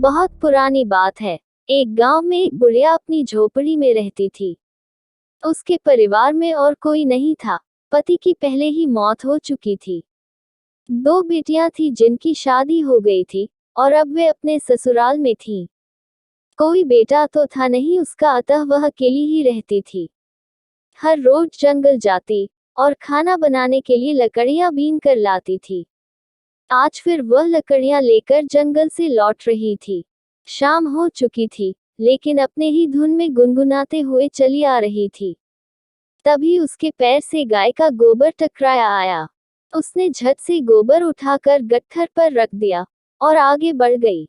बहुत पुरानी बात है। एक गांव में एक बुढ़िया अपनी झोपड़ी में रहती थी। उसके परिवार में और कोई नहीं था। पति की पहले ही मौत हो चुकी थी। दो बेटियां थी जिनकी शादी हो गई थी और अब वे अपने ससुराल में थीं। कोई बेटा तो था नहीं उसका, अतः वह अकेली ही रहती थी। हर रोज जंगल जाती और खाना बनाने के लिए लकड़ियां बीन कर लाती थी। आज फिर वह लकड़ियां लेकर जंगल से लौट रही थी। शाम हो चुकी थी, लेकिन अपने ही धुन में गुनगुनाते हुए चली आ रही थी। तभी उसके पैर से गाय का गोबर टकराया आया। उसने झट से गोबर उठाकर गट्ठर पर रख दिया और आगे बढ़ गई।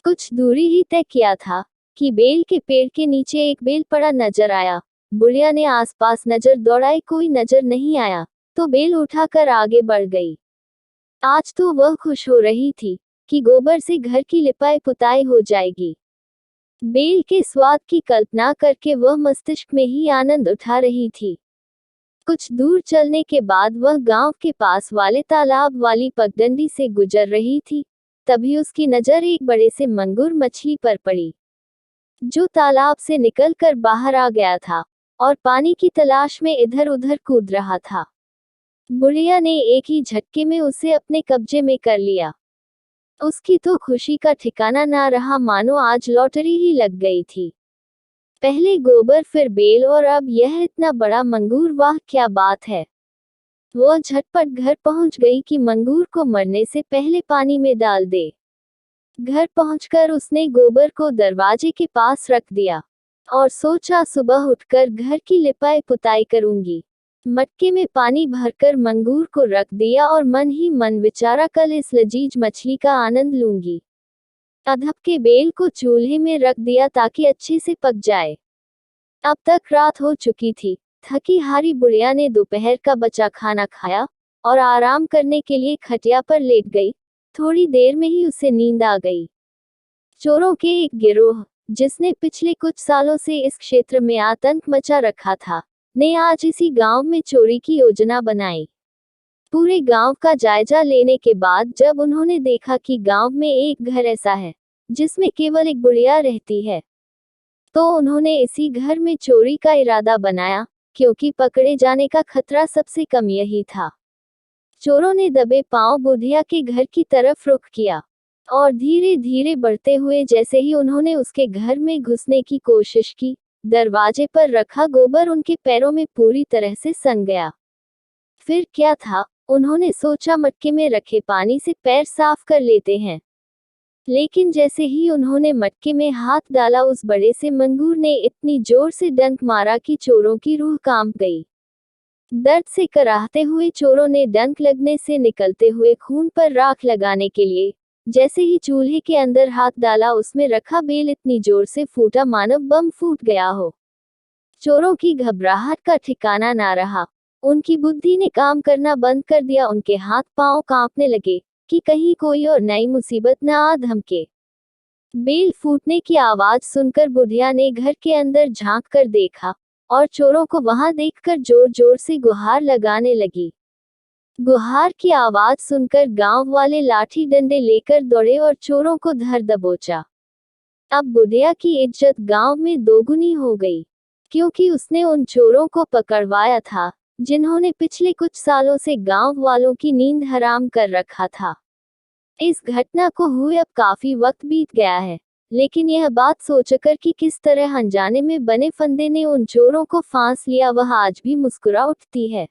कुछ दूरी ही तय किया था कि बेल के पेड़ के नीचे एक बेल पड़ा नजर आया। बुढ़िया ने आसपास नजर दौड़ाई, कोई नजर नहीं आया तो बेल उठाकर आगे बढ़ गई। आज तो वह खुश हो रही थी कि गोबर से घर की लिपाई पुताई हो जाएगी। बेल के स्वाद की कल्पना करके वह मस्तिष्क में ही आनंद उठा रही थी। कुछ दूर चलने के बाद वह गांव के पास वाले तालाब वाली पगडंडी से गुजर रही थी। तभी उसकी नजर एक बड़े से मंगूर मछली पर पड़ी, जो तालाब से निकलकर बाहर आ गया था और पानी की तलाश में इधर उधर कूद रहा था। बुढ़िया ने एक ही झटके में उसे अपने कब्जे में कर लिया। उसकी तो खुशी का ठिकाना ना रहा, मानो आज लॉटरी ही लग गई थी। पहले गोबर, फिर बेल और अब यह इतना बड़ा मंगूर, वाह क्या बात है। वह झटपट घर पहुंच गई कि मंगूर को मरने से पहले पानी में डाल दे। घर पहुंचकर उसने गोबर को दरवाजे के पास रख दिया और सोचा सुबह उठकर घर की लिपाई पुताई करूंगी। मटके में पानी भरकर मंगूर को रख दिया और मन ही मन विचारा, कल इस लजीज मछली का आनंद लूंगी। अधप के बेल को चूल्हे में रख दिया ताकि अच्छे से पक जाए। अब तक रात हो चुकी थी। थकी हारी बुढ़िया ने दोपहर का बचा खाना खाया और आराम करने के लिए खटिया पर लेट गई। थोड़ी देर में ही उसे नींद आ गई। चोरों के एक गिरोह, जिसने पिछले कुछ सालों से इस क्षेत्र में आतंक मचा रखा था, ने आज इसी गांव में चोरी की योजना बनाई। पूरे गांव का जायजा लेने के बाद जब उन्होंने देखा कि गांव में एक घर ऐसा है जिसमें केवल एक बुढ़िया रहती है, तो उन्होंने इसी घर में चोरी का इरादा बनाया, क्योंकि पकड़े जाने का खतरा सबसे कम यही था। चोरों ने दबे पांव बुढ़िया के घर की तरफ रुख किया और धीरे धीरे बढ़ते हुए जैसे ही उन्होंने उसके घर में घुसने की कोशिश की, दरवाजे पर रखा गोबर उनके पैरों में पूरी तरह से सन गया। फिर क्या था, उन्होंने सोचा मटके में रखे पानी से पैर साफ कर लेते हैं। लेकिन जैसे ही उन्होंने मटके में हाथ डाला, उस बड़े से मंगूर ने इतनी जोर से डंक मारा कि चोरों की रूह कांप गई। दर्द से कराहते हुए चोरों ने डंक लगने से निकलते हुए खून पर राख लगाने के लिए जैसे ही चूल्हे के अंदर हाथ डाला, उसमें रखा बेल इतनी जोर से फूटा मानो बम फूट गया हो। चोरों की घबराहट का ठिकाना ना रहा। उनकी बुद्धि ने काम करना बंद कर दिया। उनके हाथ पांव कांपने लगे कि कहीं कोई और नई मुसीबत न आ धमके। बेल फूटने की आवाज सुनकर बुढ़िया ने घर के अंदर झांक कर देखा और चोरों को वहां देखकर जोर जोर से गुहार लगाने लगी। गुहार की आवाज सुनकर गांव वाले लाठी डंडे लेकर दौड़े और चोरों को धर दबोचा। अब बुढ़िया की इज्जत गांव में दोगुनी हो गई, क्योंकि उसने उन चोरों को पकड़वाया था जिन्होंने पिछले कुछ सालों से गांव वालों की नींद हराम कर रखा था। इस घटना को हुए अब काफी वक्त बीत गया है, लेकिन यह बात सोचकर कि किस तरह अनजाने में बने फंदे ने उन चोरों को फांस लिया, वह आज भी मुस्कुरा उठती है।